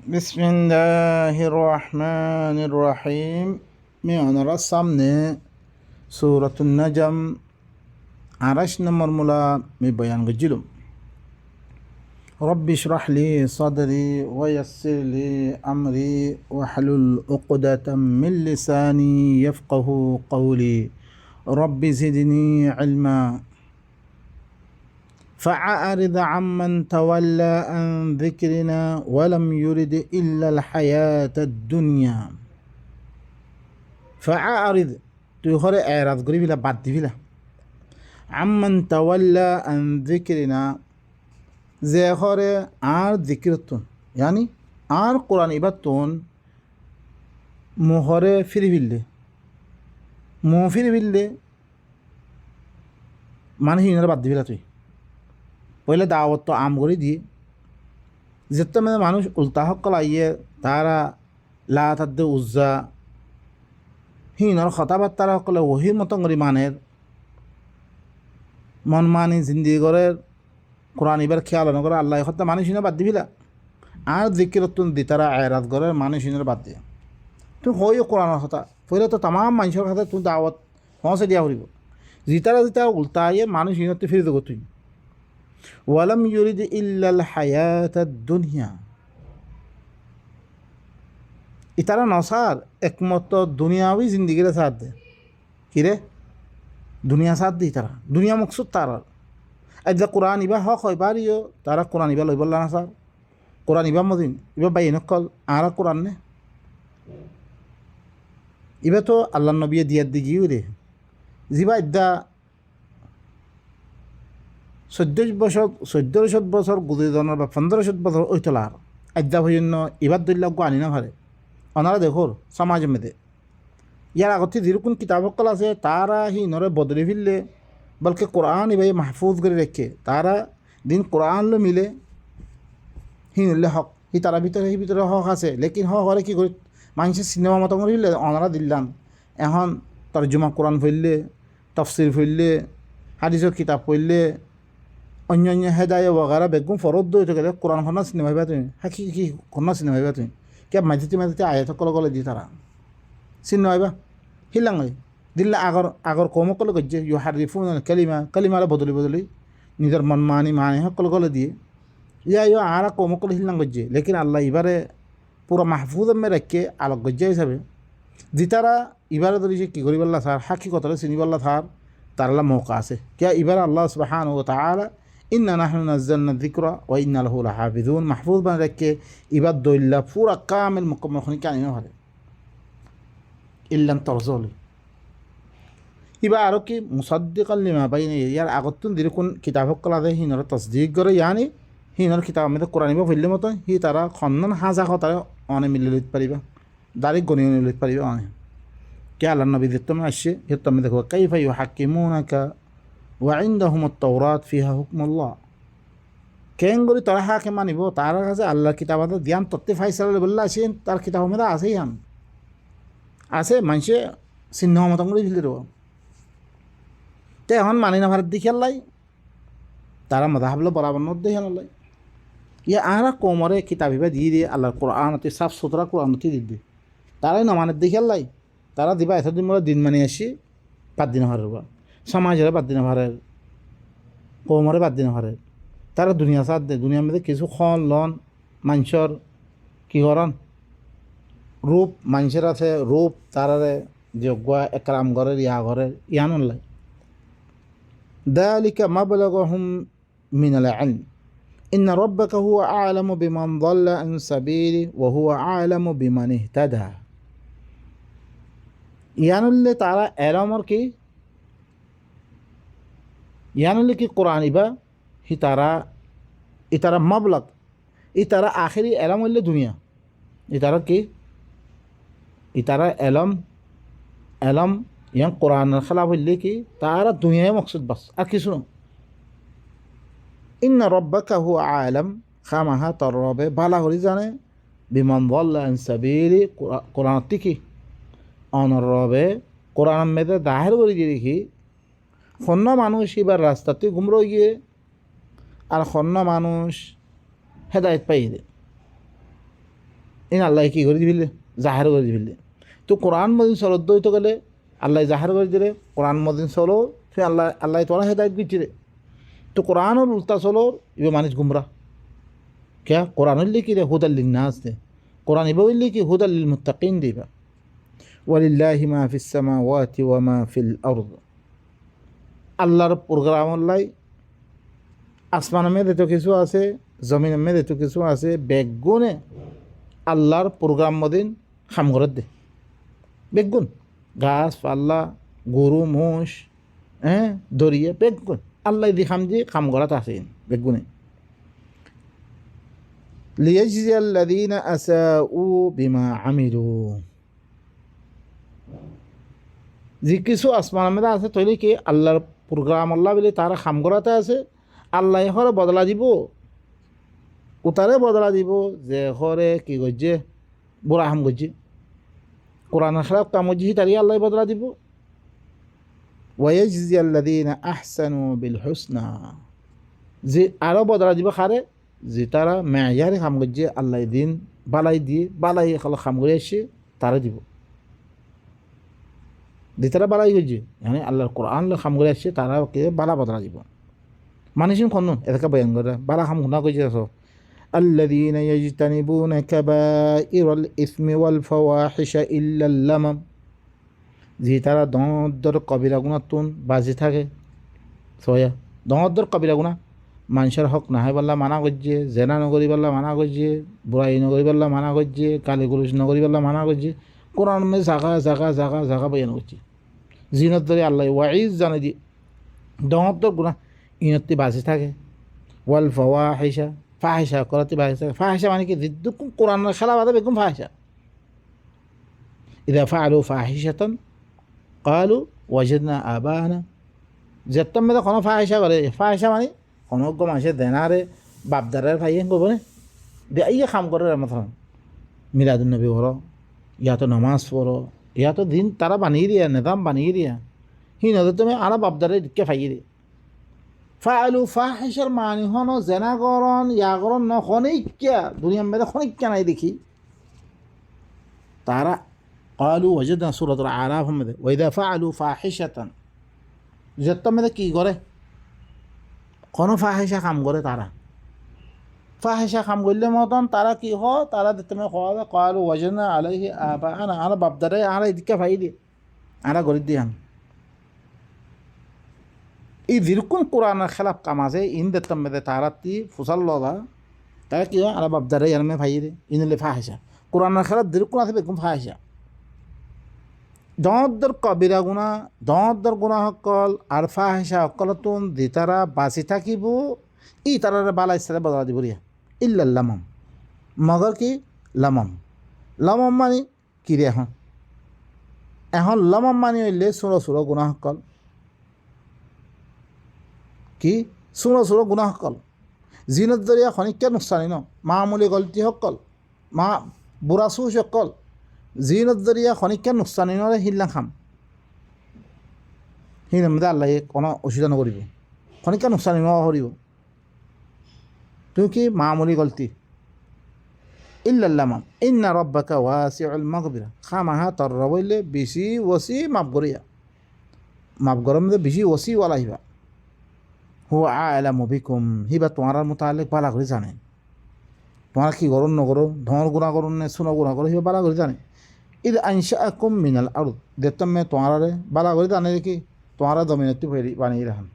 Bismillahirrahmanirrahim. Meğanara samne Suratun Najm arash number mula mi bayan gajilum. Rabbi shrah li sadri wa yassir li amri wa halul uqdatan min lisani yafqahu qawli. Rabbi zidni ilma. فأعرض عمن تولى عن ذكرنا ولم يرد إلا الحياة الدنيا فأعرض তুই ঘরে এরাজ করি ফিলা বাদ দি ফিলা আম্মান তাওয়াল্লা আন যিকরিনা যে ঘরে আর যিকিরতুন ইয়ানি আর কোরআন ইবাতুন মোহরে ফিরি ফিললে মানুষ inner বাদ দি ফিলা তুই পহলে দাওয়াত তো আম করে দিয়ে যেতে মানে মানুষ উল্টা সকল আইয়ে তারা লাতাদ্দ উজ্জা হিনর কথাবার্তারা সকলে ওহির মতন করে মানের মন মানি জিন্দি করে কোরআন এবার খেয়াল নকরে আল্লাহ হত্যা মানুষ হিনে বাদ দিবিলা আর জিকিরতুন দি তারা আয়রাত করে মানুষ হিনের বাদ দিয়ে তুই হইও কোরআনের কথা পহলে তো তাম মানুষের কথা তুই দাওয়াত হসে দিয়া হরিব জিতারা উল্টা আইয়ে মানুষ হিনতে ফিরে দেবো তুই ওয়ালাম ইউরিদ ইল্লাল হায়াতাদ দুনিয়া ইতারা নসার একমত দুনিয়াবি জিন্দিগির সাথ দে কিরে দুনিয়া সাথ দি তারা দুনিয়া মকসুদ তারা আজ কোরআন ইবা হক হয় পারিও তারা কোরআন ইবা লই বললা না sir Quran Iba মদিন Iba by নকল আর কোরআন নে ইবা তো আল্লাহ নবী দিয়ার দিগিও রে জিবা ইদ্দা 14 বছর গুজরানোর বা 1500 বছর ওই তোলার আদ্যা পর্যন্ত ইবাদ দল্লা আনি না পারে ওনারা দেখোর সমাজ মেদে ইয়ার আগতে যেরকম কিতাবকল আছে তারা নরে বদলে ফিরলে বলকে কোরআন এবার মাহফুজ করে রেখে তারা দিন কোরআন লো মিলে নলে হক তারা ভিতরে হক আছে লেকিন হক হলে কী করি মানুষের সিনেমা মতো করে ফিরলে ওনারা দিল্লাম এখন তর্জমা কোরআন ফেললে তফসির ফেললে হাদিসের কিতাব পড়লে অন্যান্য হেদায় বগারা বেগুন ফরত দই থাকে কোরআন খন্না চিনি ভাবিবা তুমি হ্যাঁ কি খন্না চিনি ভাবিবা তুমি কে মাঝিতে আয়াত কলে দি তারা চিনি ভাবিবা হিলাং দিল্লা আগর কমকলে গজ্জে ইউ হারিফুন কালিমারে বদলি নিজের মন মানি সকলে দিয়ে ইয়া আর কমকলে হিলাং গজ্জে লেকিন আল্লাহ এবারে পুরো মাহফুজ মে রাখে আলোক গজ্জা হিসাবে জিতারা এবারে ধরেছে কী করি বললা স্যার হাকি কথাটা চিনি বললা থার তারলা মৌকা আছে কে এবার আল্লাহ সুবহানাহু ওয়া তাআলা ইন্না নাহনু নাযালনা যিকরা ওয়া ইন্না লাহু লাহাফিজুন মাহফুজ বান রাখে ইবাদ দইল্লা পুরা কামিল মুকম্মল খনি কানি না হয় ইল্লান তরজলি ইবা আরো কি মুসাদ্দিকাল লিমা বাইনা ইয়ার আগতুন দিরকুন কিতাব কলা দে হিনর তাসদীক করে ইয়ানি হিনর কিতাব মে কোরআন ইবা ফিল্লে মতো হি তারা খন্নন হাজা কথা অনে মিলে লইতে পারিবা দারিক গনি লইতে পারিবা অনে কে আল্লাহ নবী দিতম আসে হিতম দেখো কাইফা ইউহাক্কিমুনাকা وعندهم التوراة فيها حكم الله কেন করি তারা হাকে মানিব তার কাছে আল্লাহর কিতাব ধ্যান তত্ত্বে ফাইসালা বললা আসেন তার কিতাব মেয়েরা আছেই হান আছে মানুষে চিহ্ন মতন করে ফেলে দেব তো এখন মানি না ভারত দেখি আল্লাহ তারা মজা ভাবলো বরাবর দেখি আল্লাহ ইয়ে আরা কোমরে কিতাবিবা দিয়ে দিয়ে আল্লাহর কোরআনতে সাফ সুতরা কোরআনতে দিবে তারাই না মানে দেখি আল্লাহ তারা দিবা এতদিন মোরা দিন মানে আসি 5 দিন হারের বা সমাজের বাদ দিন হারের কোমরে বাদ দিন হারের তারা দুনিয়া সাথ দেয় দুনিয়ার মধ্যে কিছু খন লন মানুষের কী করেন রূপ মানুষের আছে রূপ তারারে যোগ্য একরাম ঘরের ইয়া ঘরের ইয়ান লাই দালিকা মাবলাগুহুম মিনাল ইলম ইন্না রাব্বাকা হুয়া আ'লামু বিমান যাল্লা আন সাবিলি ওয়া হুয়া আ'লামু বিমান ইহতাদা ইয়ানুল্লে তারা এলমর কি ইয়ানুল্লে কি কোরআন ইবা হি তারা মাবলাগ ইতারা আখেরি এলম হইলে দুনিয়া ইতারা কি ইতারা এলম ইয়ান কোরআনের খেলাফ হইলে কি তারা দুনিয়ায় মকসুদ বাস আর কিছু না ইন্না রাব্বাকা হুয়া আ'লাম খামাহা তার রবে ভালা করি জানে বিমান যাল্লা আন সাবিলি কোরআন কি অনর রবে কোরআন মেয়েদের দাহের করে দিয়ে দেখি খন্ন মানুষ এবার রাস্তাতে গুমরো গিয়ে আর খন্ন মানুষ হেদায়ত পাই দে ইন আল্লাহ কী করে দিবিলে জাহের করে দিবিলে। তো কোরআন মদিন চলত হইতে গেলে আল্লাহ জাহের করে দিলে কোরআন মদিন চলো সে আল্লাহ তোরা হেদায়ত দিচ্ছি রে। তো কোরআনের উল্টা চলো ইবে মানুষ গুমরা কে কোরআন হইলে কি রে হুদাল্লিন নাস দে কোরআন ইবে হইলে কি হুদাল্লিল মুত্তাকিন দিবা। ওয়ালিল্লাহি মা ফিস সামাওয়াতি ওয়া মা ফিল আরদ। আল্লাহর প্রোগ্রাম লাই আসমানের মেয়েদের তো কিছু আছে জমিনের মেয়েদের তো কিছু আছে বেগুনে আল্লাহর প্রোগ্রাম মদিন খাম ঘরত দে বেগুন গাছ পাল্লা গরু মোষ দরিয়া বেগুন আল্লাহ দি খাম দিয়ে খাম ঘরাত আছে বেগুনে। লিয়াজজি আল্লাযীনা আসাউ বিমা আমিলু। যে কিছু আসমানের মেয়েদের আছে তৈরি কি আল্লাহর প্রোগ্রাম আল্লাহ বলে তারা খাম ঘরাতে আছে আল্লাহ হরে বদলা দিব উতারে বদলা দিব যে হরে কি করছে বুড়া হাম করছে কোরআন খারাপ কাম করছে তারই আল্লাহ বদলা দিব। ওয়াইজজি আল্লাযীনা আহসানু বিল হুসনা। যে আরও বদলা দিব খারে যে তারা মেয়ারে কাম করছে আল্লাহ দিন বালাই দিয়ে বালাই খালো কাম করে আসছে তারা দিব যে তারা বালাই করছে মানে আল্লাহর কোরআন কাম করে আসছে তারা বালা বদলা দিব। মানুষ কোন এদেরকে বয়ান করে বালা খাম গুণা করছে আস الذين يجتنبون كبائر الإثم والفواحش إلا اللمم। যে তারা দর কবিরা গুণাতুন বাজি থাকে সয়া দর কবিরা গুণা মানুষের হক না হয় বললা মানা করছে জেনা নগরী বললা মানা করছে বুড়াই নগরী বললা মানা করছে কালী গুরুষ নগরী বললা মানা করছে কোরআন মে জাগা জাগা জাগা জাগা বয়ান করছে জিনত ধরে আল্লাহ ওয়াইজ জানে দিয়ে দর গুণা ইনতি বাজি থাকে ওয়াল ফাওয়াহিশা ফাহিশা করাতে বাহিশা ফাহিশা মানে কি দিদ্দুকুম কোরআনের খেলা বাদে বেগুম ফাহিশা। ইদা ফাআলু ফাহিশাতান ক্বালু ওয়াজাদনা আবানা। যেতাম মেয়েদের কোনো ফাহিশা করে ফাহিশা মানে কোনো মানুষের দেনারে বাপদারের ফাইয়েন করবো না দে ইয়ে কাম করে মতন মিলাদুন নবী পড়ো ইয়া তো নামাজ পড়ো ইয়া তো দিন তারা বানিয়ে দিয়া নিজাম বানিয়ে দিয়া হি নদে তুমি আরা বাপদারে দিকে ফাইয়ে দিয়ে ফাআলু ফাহিশার মানি হনো জেনাগরণ ইয়াগরণ ন খনিক্যা দুনিয়ার মেয়েদের খনিক্যা নাই দেখি তারা ক্বালু ওয়াজাদনা সূরাতুল আরাফ মেয়েদের ওয়াইদা ফাআলু ফাহিশাতান যেতাম মেয়েদের কী করে কোনো ফাহিশা কাম করে তারা ফাহিশা কাম করলে মতন তারা কি হ তারা দেখতে খাওয়া ক্বালু ওয়াজাদনা আলাইহি আবাআনা আরা বাপদারে আরা এদিকে ফাই দিয়ে আরা গরিব দিয়ে এই যেরকম কোরআনের খেলাপ কাম আছে ইন দেখতাম মেয়েদে তারা তি ফুসাল লদা তারা কি হয় আর বাপদারে ইয়ারমে ফাই দে ইনলে ফাহিশা কোরআনের খেলাপ যেরকম আছে বেরকম ফাহিশা। দর কবিরা গুণা দর গুণা সকল আর ফাহিশা সকলতুন দি তারা বাঁচি থাকিব ই তারা বালা ইচ্ছারে বদলা দিব রিয়া ইল্লা লামাম মগর কি লামাম লামাম মানে কি রে এখন লামাম মানে হইলে ছোট গুণা সকল কি ছোট গুণা সকল জিনত জরিয়া খনিক্যা নুকসানি ন মামুলি গলতি সকল মা বুঢ়া চুৰ সকল জিনত জরিয়া খনিক্যা নুকসানি নরে হিল্লা খাম সি নামদে আল্লাহ কোনো অসুবিধা নকৰিব খনিক্যা নুকসানি নকৰিব তুমি কি মামুলি গলতি ইল্লাল্লামাম ইন্না রব্বাকা ওয়াসিউল মাগফিরা খামাহা তর রবইলে বেশি ওসি মাফ করিয়া মাফ গরম মধ্যে বেশি ওসি ওয়ালা হিবা হুয়া আ'লামু বিকুম হিবা তোমার মোতালেক বালা করে জানে তোমার কি করুন নকরো ধর গুণা করুন নে সোনা গুণা করো হিবা বালা করে জানে ইদ আনশাআকুম মিনাল আরদ দেখতাম মে তোমার বালা করে জানে কি তোমার জমিনতি বানিয়ে রাখান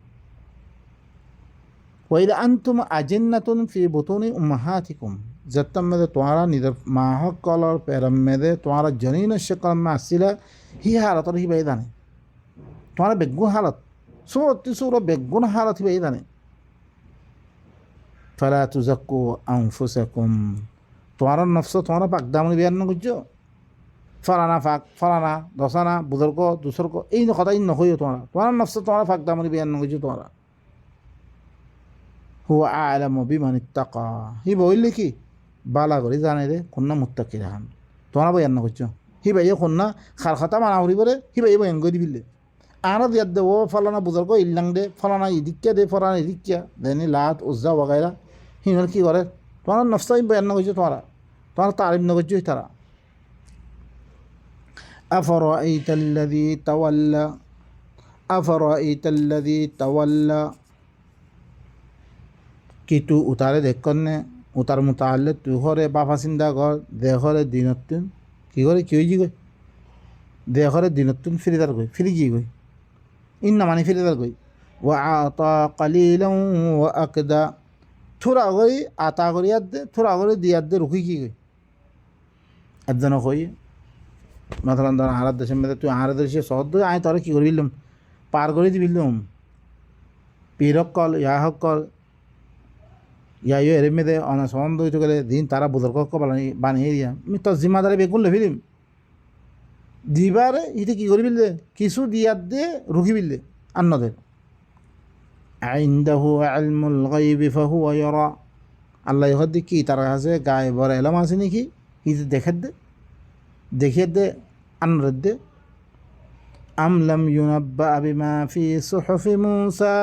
ওয়াইদা আনতুম আজিন্নাতুন ফি বুতুনি উম্মাহাতিকুম যেতাম মেদে তোমার নিজের মা সকলর পেরম মেদে তোমার জনীন সকল মা আসিলা হি হালতর হিবাই জানে তোমার বেগুন হালত সুর বেগুন হালত হিবাই জানে ফালা তুজাক্কু আনফুসাকুম তোমার নফস তোমার পাকদামনি বিয়ান নগুজো ফলানা ফাক ফলানা দশানা বুজুর্গ দুসর্গ এই কথা ইন নকইও তোমার নফস তোমার পাকদামনি বিয়ান নগুজো তোমার হুয়া আ'লামু বিমান ইত্তাকা হি বইলে কি বালা করে জানে রে কন্যা মুত্তাকি রাখান তোমার বয়ান না করছো হি ভাইয়ে কন্যা খার খাতা মানা করি বলে হি ভাইয়ে বয়ান করে দিবিলে আর দিয়ার দে ও ফলানা বুজুর্গ ইল্লাং দে ফলানা ইদিক্যা দে ফলানা ইদিক্যা দেনি লাত উজ্জা ওগাইরা হি কি করে তোমার নফসাই বয়ান না করছো তোমার তোমার তারিফ নগর্য তারা أفرأيت الذي تولى أفرأيت الذي تولى কি তু উতারে দেখন নে উতার মুতাল্লে তুই ঘরে বাফা চিন্তা কর দে ঘরে দিনতুন কি করে কি হয়েছি গই দে ঘরে দিনতুন ফিরিদার গই ফিরি গিয়ে গই ইন্না মানে ফিরিদার গই ও আতা কালিলাম ও আকদা থোড়া গই আতা করি দে থোড়া করে দিয়ার দে রুখি কি গই একজন কই মাথালাম ধর আহার দেশের মধ্যে তুই আহার দেশে সহজ আয় তোরা কী করবিলাম পার করে দিবিলাম পীরক কল ইয়াহক কল ইয়াইও এর মেয়েদে অনেক সম্বন্ধ হইতে গেলে দিন তারা বুদর্ক বানিয়ে দিয়া আমি তোর জিম্মাদারি বেগুন লভিলিম দিবারে ইতে কী করি বিললে কিছু দিয়ার দে রুখি বিললে আন্নদের আইন্দাহু ইলমুল গায়বি ফাহুয়া ইয়ারা আল্লাহ হদ্দি কি তার কাছে গায়ে বড় এলম আছে নাকি ইতে দেখিয়ে দে আন্নদের দে আমলাম ইউনাব্বা বিমা ফি সুহুফি মুসা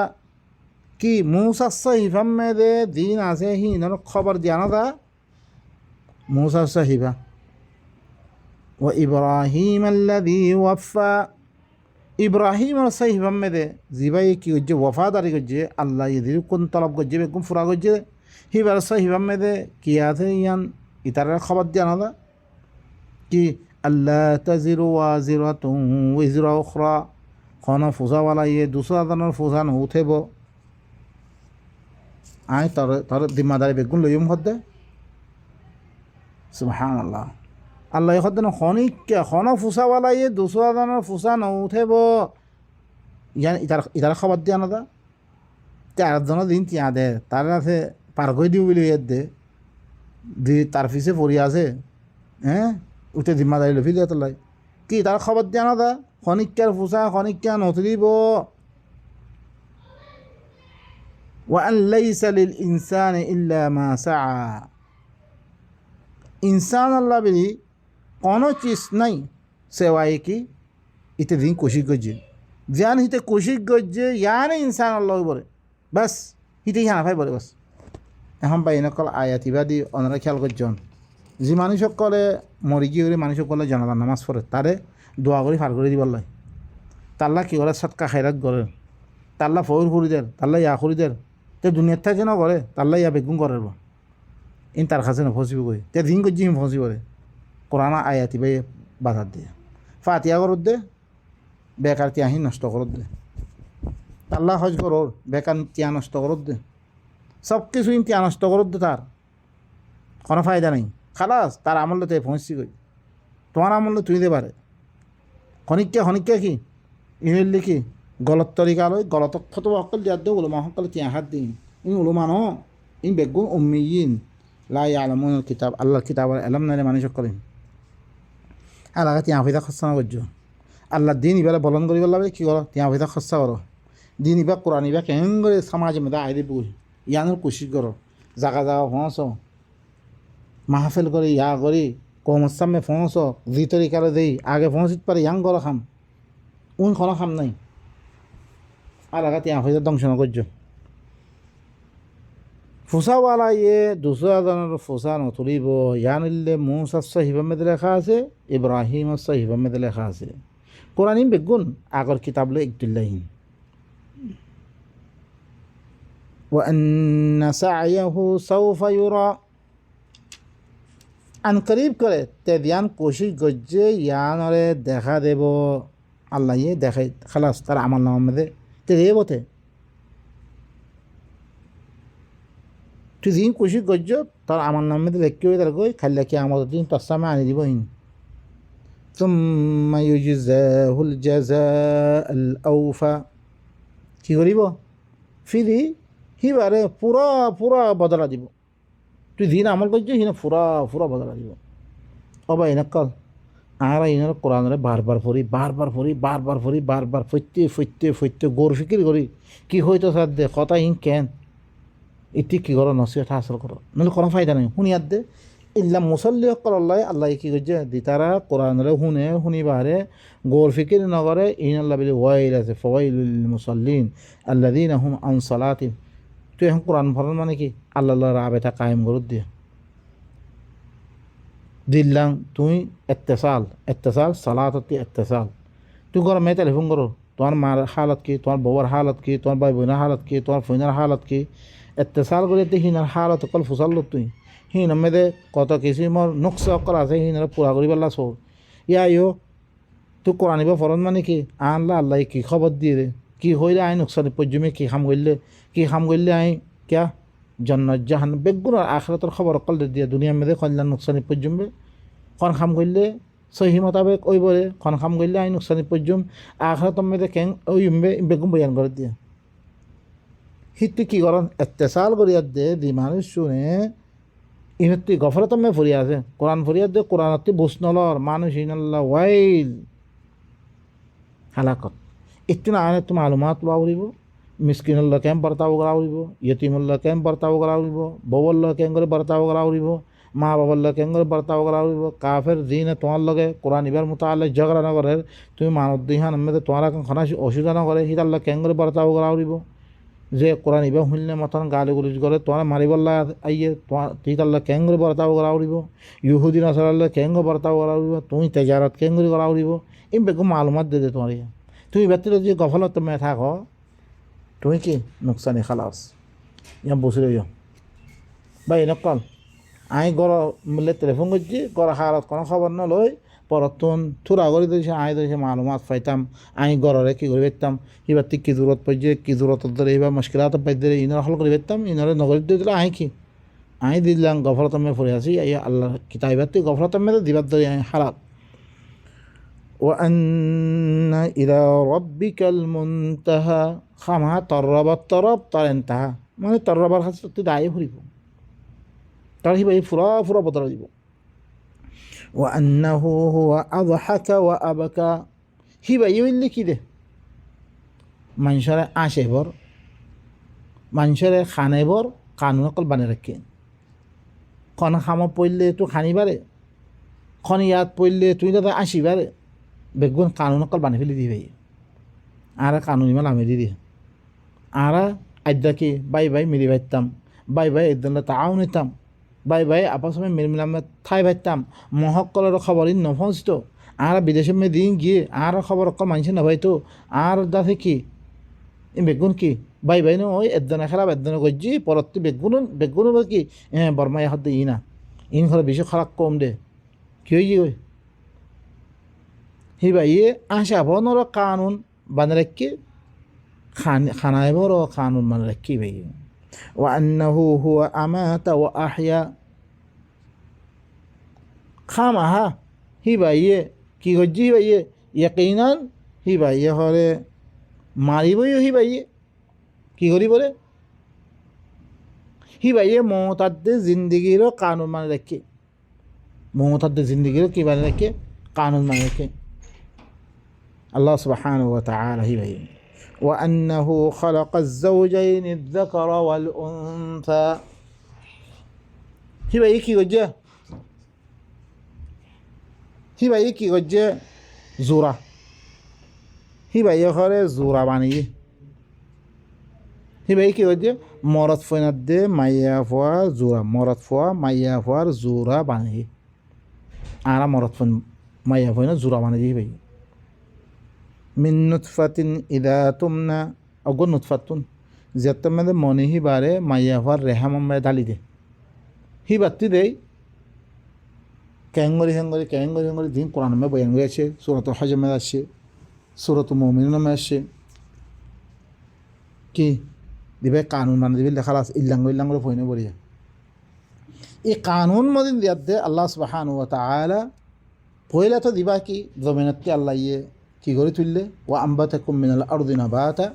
কি মুসা সহিফার মেয়েদে দিন আছে হিনর খবর দিয়া না তা মুসা সহিফা ও ইব্রাহিম আল্লাযী ওয়াফা ইব্রাহিম আর সহিফার মেয়েদে জিবাই কি করছে ওয়াফাদারি করছে আল্লাহ ইদির কোন তলব করছে বেগুন ফুরা করছে হিবার সহিফার মেয়েদে কি আছে ইয়ান ইতারের খবর দিয়া না তা কি আল্লাহ তাজিরু ওয়াজিরাতুন ওয়িজরা উখরা কোনো ফুসাওয়ালা ইয়ে দুসরা ধরনের ফুসা উঠেব আয় তোর জিম্মাদারি বেগুন লইম হদ্দে সুবহানাল্লাহ আল্লাহ হদ্দে না খনিকা খন ফুসাওয়ালা ইয়ে দুসরা ধরনের ফুসা উঠেব ইয়ান ইতার খবর দিয়া না তে আরেকজনের দিন তিয়া দে তার আছে পার করে দিও বলে ইয়ার দি তার পিছে পড়ি আছে হ্যাঁ উঠে জিম্মাদারি লফি দিয়া তোলাই কি তার খবর দিয়া না খনিকার ফুসা খনিকা নথরিব وأن ليس للإنسان إلا ما سعى इंसान अल्लाह बली कोनो चीज़ नहीं सेवाए की इतने दिन कोशिश गज्जे ध्यान हिते कोशिश गज्जे यानी इंसान अल्लाह बोले बस हिते यहाँ भाई बोले बस हम भाई नकल आयाती बादी अनरा ख्याल गज्जन जी मानुष कले मरी गई मानुष कले जनादार नामाज पढ़े तारे দোয়া করে ফার করে দিবার লাই তাল্লা কি করে সৎকা খাইরাত করে তাল্লা ফৌর করি দেয় তাল্লা ইয়া করি দেয় তে দুনিয়ার থাকে না করে তাল্লা ইয়া বেগুন করে ইন তার কাছে না ফসিব কই তে দিন করছি ফসি করে কোরআন আয়াতি বাই বাধার দিয়ে ফাতিয়া করত দে বেকার তিয়াহি নষ্ট করত দে তাল্লা হজ করর বেকার তিয়া নষ্ট করত দে সব কিছু ইন তিয়া নষ্ট করত দে তার কোনো ফায়দা নেই খালাস তার আমলে তে ফসি কই তোমার আমলে তুই দে পারে খনিকা কি ইমেল লিখি গলত তরিকা লই গলত ফতোয়া হকল দিয়ার দে উলমা হকল তিয়া হাত দিন ইন উলমা ন ইন বেগুন উম্মিয়িন লা ইয়ালামুন কিতাব আল্লাহর কিতাবের এলম নারে মানুষ করেন আর আগে তিয়া ফিদা খরচা না করছো আল্লাহ দিন ইবারে বলন করি বললাবে কি করো তিয়া ফিদা খরচা করো দিন ইবা কোরআন ইবা কেন করে সমাজে মেদা আইরে বুঝ ইয়ানোর কোশিশ করো জাগা পৌঁছ মাহফিল করে ইয়া করি কমর সামনে পৌঁছ যি তরিকারে দেই আগে পৌঁছিত পারে ইয়াং করো খাম উন কোনো খাম নাই আর আগে তিয়া ফিদা ধ্বংস না করছো ফুসাওয়ালা ইয়ে দুসরা ধরনের ফুসা নতুলিব ইয়ানিল্লে মুসার সহিবার মেদে লেখা আছে ইব্রাহিমের সহিবার মেদে লেখা আছে কোরআনিম বেগুন আগর কিতাবলে ইকতুল্লাহিন وأن سعيه سوف يرى আন করিব করে তে ধ্যান কোশিশ গজ্জে ইয়ানরে দেখা দেব আল্লাহ ইয়ে দেখাই খালাস তার আমার নাম মেদে তে দেবতে তুই দিন কোশিশ গজ্জ তার আমার নাম মেদে লেখি হয়ে তার গই খালি লেখি আমাদের দিন তোর সামনে আনি দিব হিন ثم يجزاه الجزاء الأوفى কি করিব ফিরি হিবারে পুরা বদলা দিব তুই দিন আমল করছিস হিনে পুরা বদলা দিব অবা এনেকাল আর ইনার কোরআনরে বারবার ফইতে গোর ফিকির করি কি হইতো সার দে কথা হিন কেন ইতি কি করো নসিহত হাসল করো নাহলে কোনো ফায়দা নেই শুনিয়ার দে ইল্লা মুসল্লি অকল আল্লাহ কি করছে দিতারা কোরআনরে শুনি বাহারে গোর ফিকির নগরে ইন আল্লাহ বলি ওয়াইল আছে ফওয়াইলুল মুসাল্লিন আল্লাযীনা হুম আন সালাতিহিম তুই এখন কোরআন পড়ার মানে কি আল্লাহ রাবেতা কায়েম করে দিয়ে দিল্লাং তুই এত্তেসাল সালাততি এত্তেসাল তুই ঘর মেয়ে টেলিফোন করো তোমার মার হালত কি তোমার বউর হালত কি তোমার ভাই বোনের হালত কি তোমার ফোনের হালত কি এত্তেসাল করে হিনার হালত অকল ফুসাল তুই হিন মেদে কত কিছু মোর নুকস অকল আছে হিনার পুরা করি পেলা চোর ইয়া ইয় তুই কোরআনিব ফরন মানে কি আল্লাহ আল্লাহ কি খবর দিয়ে দে কি হইলে আই নুকসানি পর্যমে কি খাম করলে আই কিয়া জন্নত জাহান বেগুনের আখরাতর খবর অকল দিয়ে দুনিয়া মেদে কল্যাণ নুকসানি পর্যমে খন খাম করলে সহি মোতাবেক ওই বলে খন খাম করলে আই নুকসানি পর্যম আখরাত মেদে কেং ওই বেগুন বয়ান করে দিয়ে হিতে কি করেন এত্তেসাল করিয়ার দে দি মানুষ শুনে ইহতি গফরতমে ফুরিয়া আছে কোরআন ফুরিয়ার দে কোরআনতি বুঝ নলর মানুষ ইনাল্লাহ ওয়াইল হালাকত একটু না আনে তুমি মালুমাত লওয়া উড়িব মিসকিনুল্লাহ কেম বর্তাব করা উড়িব ইয়তিমুল্লাহ কেম বর্তাব করা উড়িব বউল্লাহ কেম করে বর্তাব করা উড়িব মা বাবাল্লাহ কেম করে বর্তাব করা উড়িব কাফের দিনে তোমার লগে কোরআন ইবার মতো আল্লাহ ঝগড়া না করে তুমি মানব দিহান মেয়েদের তোমার এখন খানা অসুবিধা না করে হিতাল্লাহ কেম করে বর্তাব করা উড়িব যে কোরআন ইবা শুনলে মতন গালি গুলিজ করে তোমার মারিবল্লা আইয়ে তোমার হিতাল্লাহ কেম করে বর্তাব করা উড়িব ইহুদিন আসাল্লাহ কেম করে বর্তাব করা উড়িব তুমি তেজারত কেম করে করা উড়িব এই বেগম মালুমাত দে তোমার তুমি ব্যক্তিগত যে গফলত তুমি থাকো তুমি কি নোকসানি খালাস ইয়াম বসে রইয় বা এনেকল আই গড় মূল্যে টেলিফোন করছি গড় হালত কোনো খবর নলই পরতুন থুরা করে দিয়েছে আই দিয়েছে মালুমাত পাইতাম আই গড়রে কি করে পেতাম এবার কি দূরত পাইছে কি দূরত ধরে এবার মুশকিলাত পাইতে ইনার হল করে পেতাম ইনারে নগর দিয়ে দিলে আই কি আই দিলাম গফলত আমি ফুরে আছি আই আল্লাহ কিতাবের তুই গফলত আমি দিবার ধরে আই হালাত وأن إلى ربك المنتهى خامها طرب طر انتهى মানে তরবার হাতে দায়ে ফুরিব তার হিবাই ফুরা বদলা দিব وأنه هو أضحك وأبكى হিবাই হইলে কি দে মানুষের আশেবর মানুষের খানেবর কানুন অকল বানিয়ে রাখেন খন খামত পড়লে তুই খানিবারে খন ইয়াত পড়লে তুই দাদা আসিবারে বেগুন কানুন অকল বানিয়ে ফেলে দিবে আর কানুন ইমান আমি দিয়ে আর আদ্যা কি বাই মিলি ভাইতাম বাই একদিন তাও নিতাম বাই আপস আমি মিলমিলামে ঠাই ভাইতাম মহকলের খবর নপৌঁছত আর বিদেশে মে দিন গিয়ে আর খবর অকল মানুষ নভাইতো আর দাসে কি বেগুন কি বাই নো ওই একদিনে খারাপ একদিনে গজি পরত্তি বেগুন কি বর্মাই হাত ই না ইন ঘরে বেশি খারাপ কম দে কি হয়ে ওই হিবাইয়ে আশা বনর কানুন বানে রাখি খানায় বড় কানুন মানে রাখি ভাই وأنه هو أمات وأحيا খামাহা হিবাইয়ে কি গজি হিবাইয়ে ইয়াকিনান হিবাইয়ে হরে মারিবইও হিবাইয়ে কি করি বলে হিবাইয়ে মমতাদ্দে জিন্দিগিরও কানুন মানে রাখে মমতাদ্দে জিন্দিগিরও কি মানে রাখে কানুন মানে রাখে আল্লাহ সুবহানাহু ওয়া তাআলা হিবাইয়ে وأنه خلق الزوجين الذكر والأنثى হিবাইয়ে কি গজে হিবাইয়ে কি গজে জোড়া হিবাইয়ে ঘরে জোড়া বানিয়ে হিবাইয়ে কি গজে মরদ ফোনার দে মাইয়া ফোয়া জোড়া মরদ ফোয়া মাইয়া ফোয়ার জোড়া বানিয়ে আর মরদ ফোন মাইয়া ফোনা জোড়া বানিয়ে হিবাইয়ে মিন নুতফাতিন ইদা তুমনা অগো নুতফাতুন যেতে মেদে মনে হিবারে মাইয়া হওয়ার রেহামে ঢালি দে হিবাত্তি দেই ক্যাঙ্গরি দিন কোরআন মে বয়ান হয়ে আছে সুরত হজমে আসছে সুরত মুমিনুন আসছে কি দিবে কানুন মানে দিবে লেখা আছে ইল্লাঙ্গ ফইনে বলিয়া এই কানুন মদিন দিয়ার দে আল্লাহ সুবহানাহু ওয়া তাআলা পয়লা তো দিবা কি জমিনতকে আল্লাহ ইয়ে কি করে তুললে ও আম্বাতাকুম মিনাল আরদি নাবাতা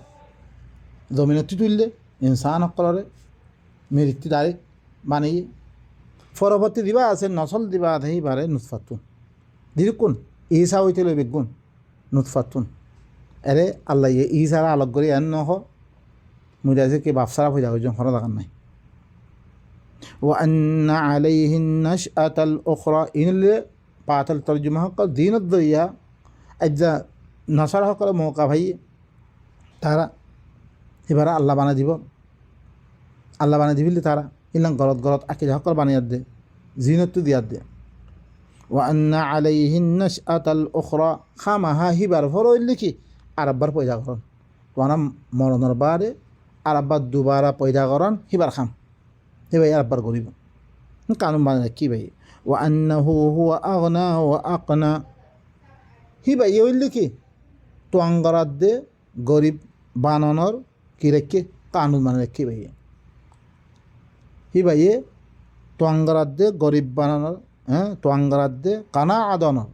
জমিনতি তুললে ইনসান অকলরে মৃত্যু দাঁড়ে বানিয়ে পরবর্তী দিবা আছে নসল দিবা আধেই বারে নুৎফাতুন দিরুকুন ঈসা হইতে লই বেগুন নুৎফাতুন এরে আল্লাহ ঈসারা আলোক করে এন নহ মুজাজে কি বাপসারা হয়ে যাবে হরা দেখার নাই ও আন্না আলাইহিন নাশআতাল উখরা ইনলে পাতাল তরজমা হক দিনত দরিয়া আজ্জা নসারা সকলে মৌকা ভাই তারা এবারে আল্লাহ বানা দিবিলে তারা ইলাম গরত আঁকি সকল বানিয়ার দে জিনতু দিয়ার দে وأن عليه النشأة الأخرى خامها هبار فرو اللي كي আরব্বার পয়দা করন তোরা মরণের বারে আরব্বার দুবারা পয়দা করন হিবার খাম হে ভাই আরব্বার করিব কানুন মানে কি ভাই ও আন্নাহু হুয়া আগনা ও আকনা হি ভাই হইলে কি তোয়াঙ্গরাত দে গরিব বানানোর কি রেখে কানুন মানে কি ভাই হি ভাই তোয়াঙ্গরাত দে গরিব বানানোর তোয়াঙ্গরাত দে কানা আদনর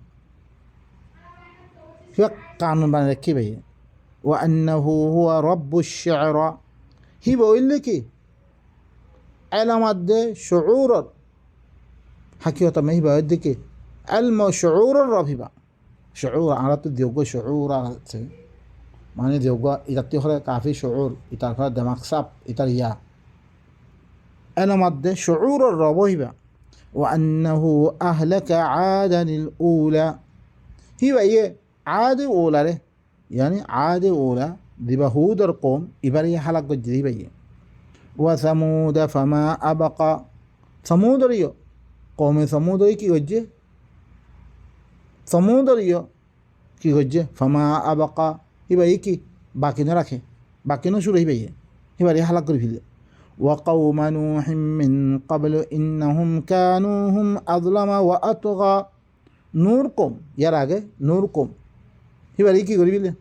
হিবা কানুন মানে রেখে ভাই ও আন্নাহু হুয়া রব্বুশ শি'রা হি বইলে কি আলামাত দে শুউরর হাকিকত মে হিবা দিকে আলম শুউরর রবিবা শুউর আরা তো দিওগ শুউর আছে মানে দিওগ ইতাতি হলে কাফি শুউর ইতার হলে দিমাগ সাপ ইতার ইয়া আলামাত দে শুউরর রবিবা ও আন্নাহু আহলাকা আদানিল উলা হিবা ইয়ে عاد أولى له يعني عاد أولى ذي بهود القوم إبري حلق الجذيبية وثمود فما أبقى ثمود ريو قوم ثمود ريو كي وجه ثمود ريو كي وجه فما أبقى إبري كي باقي نركه باقي نشوره إبري إبري حلق ريو وقوم نوح من قبل إنهم كانوا هم أظلم وأطغى نوركم يراجع نوركم হিবার কি করি বিলে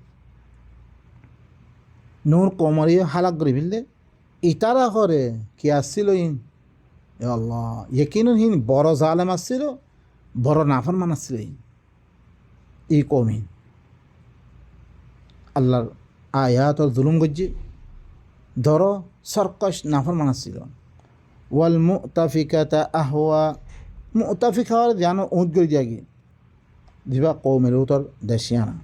নূর কোমরিয়ে হালাক করি বিলে ইতারা করে কি আসছিল ইন এ আল্লাহ ইয়কিন হিন বড় জালেম আসছিল বড় নাফরমান আসছিল ইন ই কৌমিন আল্লাহর আয়াত আর জুলুম গজ্জি ধরো সরকশ নাফরমান আসছিল ওয়াল মুতাফিকাতা আহওয়া মুতাফিক হওয়ার জানো উঁত করে দিয়া গিয়ে দিবা কৌমের উত্তর দেশিয়ানা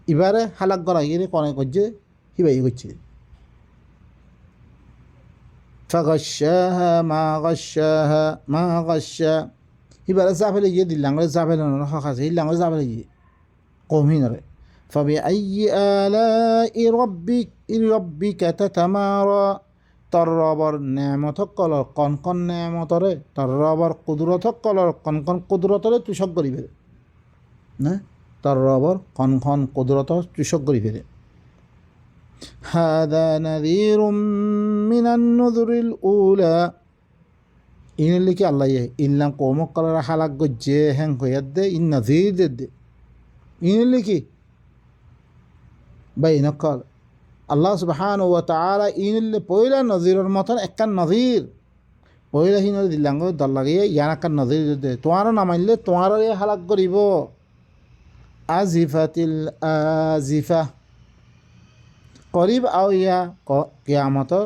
এবারে হালাক করা গিয়ে কনে করছে হিবাই করছে ফাগাশাহা মা গাশাহা মা গাশা এবারে জাফেলে গিয়ে দিল্লাঙ্গলে জাফেলে হকাছে হিল্লাঙ্গলে জাফেলে গিয়ে কৌমিনরে ফাবি আইয়ি আলাই রব্বিকা তাতামারা তর রবর নেমত কলর কন কন নেমতরে তর রবর কুদরত কলর কন কন কুদরতরে তুষক করিবে না তার রবর খন খন কুদরত চুষক করি ফেরে হাদা নাযীরুম মিনান নুযুরিল উলা ইন লিখি আল্লাহ ইল্লা কওমক কলার হালাক গজ্জে হ্যাং হইয়াদ দে ইন নাযীর দে ইন লিখি বাইনকল আল্লাহ সুবহানাহু ওয়া তাআলা ইন পয়লা নযীরের মতন একখান নযীর পয়লা হিন দিল্লাঙ্গ দল লাগিয়ে ইয়ান একখান নযীর দে তোমার নামাইলে তোমার হালাক করিব আজিফাতিল আজিফা করিব আও ইয়া কিয়ামতর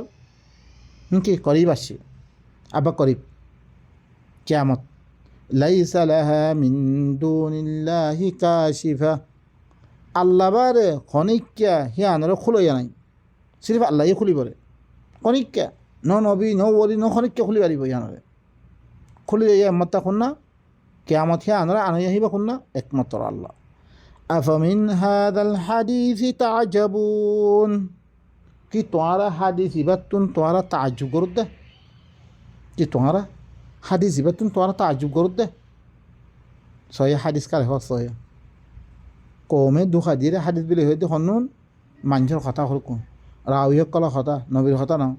কি করিব আসছে আবার করিব কিয়ামত লাইসা লাহা মিন দুনিল্লাহি কাশিফা আল্লাহ বারে খনিক্যা হিয়ানরে খুলইয়া নাই সিরিফ আল্লাহ খুলি বলে খনিক্যা ন নবী ন ওলি ন খনিক্যা খুলি পারিব ইয়ানরে খুলি ইয়া মত্তা খুন্না কিয়ামত হিয়ানরে আনই আহিবা খুন্না একমাত্র আল্লাহ আফমিন হাদাল হাদিসি তাআজাবুন কি তোমারা হাদিস ইবাতুন তোমারা তাআজ্জুব করদে কি তোমারা হাদিস ইবাতুন তোমারা তাআজ্জুব করদে সহিহ হাদিস কারে হয় সহিহ কমে দুখা দিয়ে হাদিস বিলে হইতে হনুন মানুষের কথা হরকুন রাউিয়ক কলা কথা নবীর কথা নাও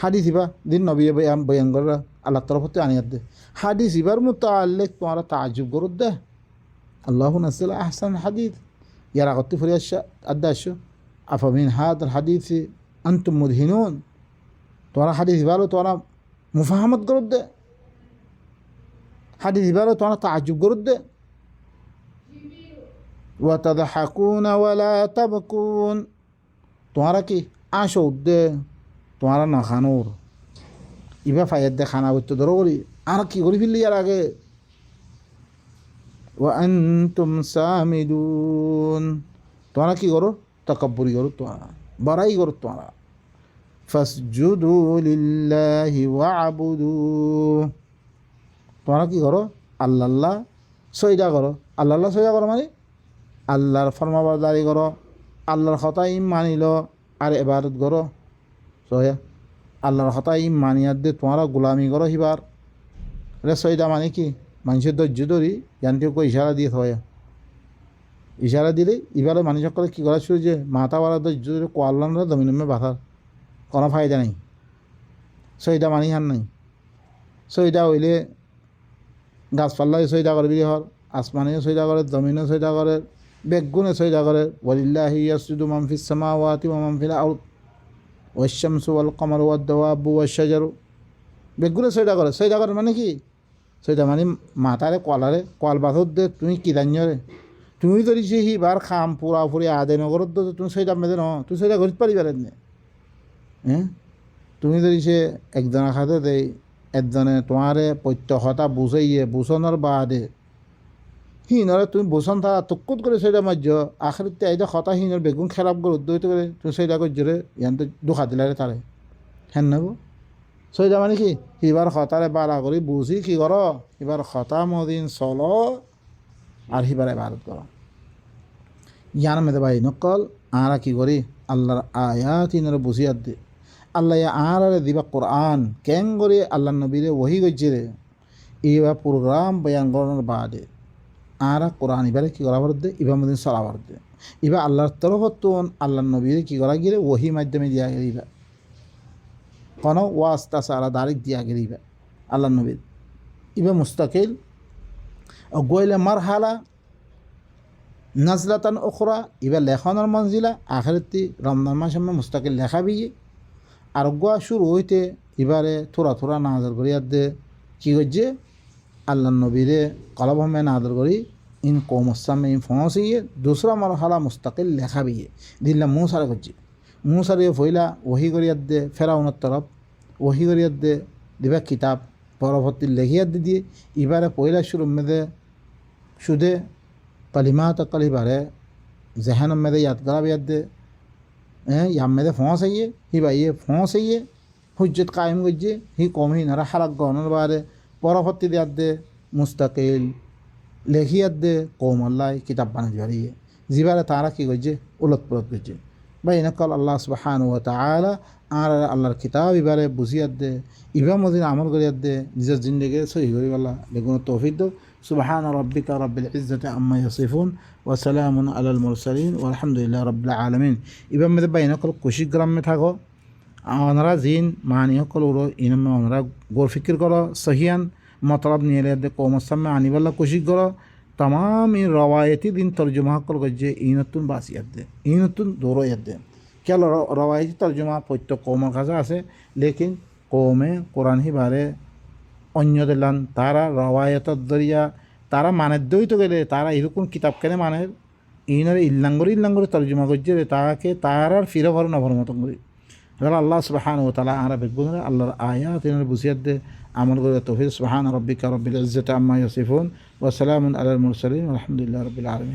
হাদিস ইবা দিন নবী বয়ান করে আল্লাহ তরফতে আনিয়াত দে হাদিস ইবার মুতাআল্লিক তোমারা তাআজ্জুব করদে الله نزل أحسن الحديث يرى غطي فريا الداشو أفمن هذا الحديث أنتم مدهنون ترى حديث بالو ترى مفاهمة قرد حديث بالو ترى تعجب قرد وتضحكون ولا تبكون ترى كي عاشو ترى نخانور إبا فايد خانا وتدروري أنا كي غريب اللي يراغي وأنتم سامدون তোমরা কি করো তাকাব্বুরি করো তোমরা বড়াই করো তোমরা ফাসজুদু লিল্লাহি ওয়া'বুদু তোমরা কি করো আল্লাহ সজদা করো আল্লাহ সজদা করো মানে আল্লাহর ফরমাবরদারি করো আল্লাহর কথা মানিল আর ইবাদত করো সয়া আল্লাহর কথা মানিয়াত দে তোমরা গোলামি করো হিবার রে সজদা মানে কি মানুষের ধৈর্য ধরি জানতে ইশারা দিয়ে থয় ইশারা দিলে এবারে মানুষ সকলে কী করা শুরু যে মাথা বাড়া ধৈর্য ধরে কোয়াল্লানরা দমিনমে বাধার কোনো ফায়দা নেই সইটা মানি হার নাই সইটা হইলে গাছপাল্লাই সইটা করবি হর আসমানেও সইটা করে জমিনও সইটা করে বেগুনে সইটা করে ওয়ালিল্লাহি ইয়াসজুদু মান ফিস সামাওয়াতি ওয়া মান ফিল আরদ ওয়াশ-শামসু ওয়াল কমারু ওয়াদ-দাওয়াবু ওয়াশ-শাজারু বেগুনে সইটা করে মানে কি সইটা মানে মাথারে কল বাথর দে তুমি কি জানিয়রে তুমি যদি সে হিবার খাম পুরাপুরি আদায় নগরত তুমি সইটা মেদে ন তুমি সইটা করিতে পারিবার নে হ্যাঁ তুমি যদি সে একজনের খাতে দেয় একজনে তোমারে প্রত্যক্ষতা বুঝাইয়ে বুঝানোর বাদে হিনরে তুমি বুঝন থাকা তুকুত করে সেইটা মার্য আখরিতে এইটা কথা হিনর বেগুন খেলাপ করে উদ্যোগিত করে তুমি সেইটা করছরে ইয়ানতে দুখা দিলারে তারে হ্যাঁ নেব সেইটা মানে কি সিবার খতারে বালা করি বুঝি কি কর এবার খতা মদিন চলো আর সিবারে ভারত কর ইয়ান মেদে ভাই নকল আরা কি করি আল্লাহর আয়াত ইনরে বুঝিয়াত দে আল্লাহ আরে দিবা কোরআন কেন করে আল্লাহ নবীরে ওহি গজ্জিরে এইবার প্রোগ্রাম বয়ান করানোর বাদে আরা কোরআন এবারে কী করা দে ইবার মধ্যে চলাবার দে এবার আল্লাহর তরফত আল্লাহ নবীরে কী করা গিয়ে ওহি মাধ্যমে দিয়া গেলে এবার কোনো ওয়াজ তাছাড়া দাঁড়িয়ে দিয়া গেলে এবার আল্লাহ নবীর এবার মুস্তাকিল গইলে মার হালা নাজলাতান ওখরা এবার লেখনের মঞ্জিলা আখেরতি রমজান মাসে মুস্তাকিল লেখাবি আর গোয়া শুরু হইতে এবারে থোড়া নাজর করি আর দে কী করছে আল্লাহ নবীরে কলবহমে নাজর করি ইন কৌমসামে ইন ফসিয়ে দুসরা মরহালা মুস্তাকিল লেখাবিয়ে দিল্লা মুসারে করছে মুসারে ফইলা ওহি করিয়ার দে ফেরাউনের তরফ ওহি করিয়ার দে দিবা কিতাব পরবর্তী লেখিয়ার দিয়ে এবারে পয়লা শুরু মেদে সুদে কলিমাত কলিবারে জেহান মেদে ইয়াদ করা বিয়ার দে ইয়াম মেদে ফস আইয়ে হি বাইয়ে ফস আইয়ে হুজ্জত কায়েম করছে হি কমি নারা হালাক গহনের বারে পরবর্তী দেওয়ার দে মুস্তাকিল লেখিয়ার দে কৌমল্লাই কিতাব বানাই বাড়িয়ে জিবারে তারা কী করছে উলট পুলট করছে বা এনেকল আল্লাহ সুবহানাহু ওয়া তাআলা আর আল্লাহর কিতাব এবারে বুঝিয়ার দে ইবার মদিন আমল করিয়ার দে নিজের জিন্দগি সহি করিবাল্লা বেগুন তৌফিক দো সুবহান রাব্বিকা রাব্বিল ইজ্জাতি আম্মা ইয়াসিফুন ওয়া সালামুন আলাল মুরসালিন ওয়ালহামদুলিল্লাহি রাব্বিল আলামিন ইবার মধ্যে বা এনেকল কুশি গ্রামে থাকো ওনারা জিন মানি সকল উড়ো ইনমে ওনারা গোর ফিকির করো সহিয়ান মতলব নিয়ে দে কৌমের সামনে আনিবাল্লা কোশিশ করো तमाम इन रवायती दिन तर्जुमा कल गजे इनतुन बासियात दे इनतुन दौड़ियात दे क्या रवायती तर्जुमा प्रत्येक कौमर काছে আছে लेकिन कौमे कुरान ही बारे अन्य दिलान तारा रवायतर दरिया तारा माনের দইতো গেলে তারা এরকম কিতাব কেনে মানে ইনরে ইল্লাঙ্গরি তর্জমা করছে তাকে তারার ফিরে ভর না ভর মতন করে আল্লাহ সুবহানাহু ওয়া তাআলা আরা বেগুন আল্লাহর আয়াত ইনরে বুঝিয়াত দে আমল করে তৌফিক সুবহান রাব্বিকা রাব্বিল ইজ্জাতি আম্মা ইয়াসিফুন ওয়া সালামুন আলাল মুরসালিন আলহামদুলিল্লাহি রাব্বিল আলামিন।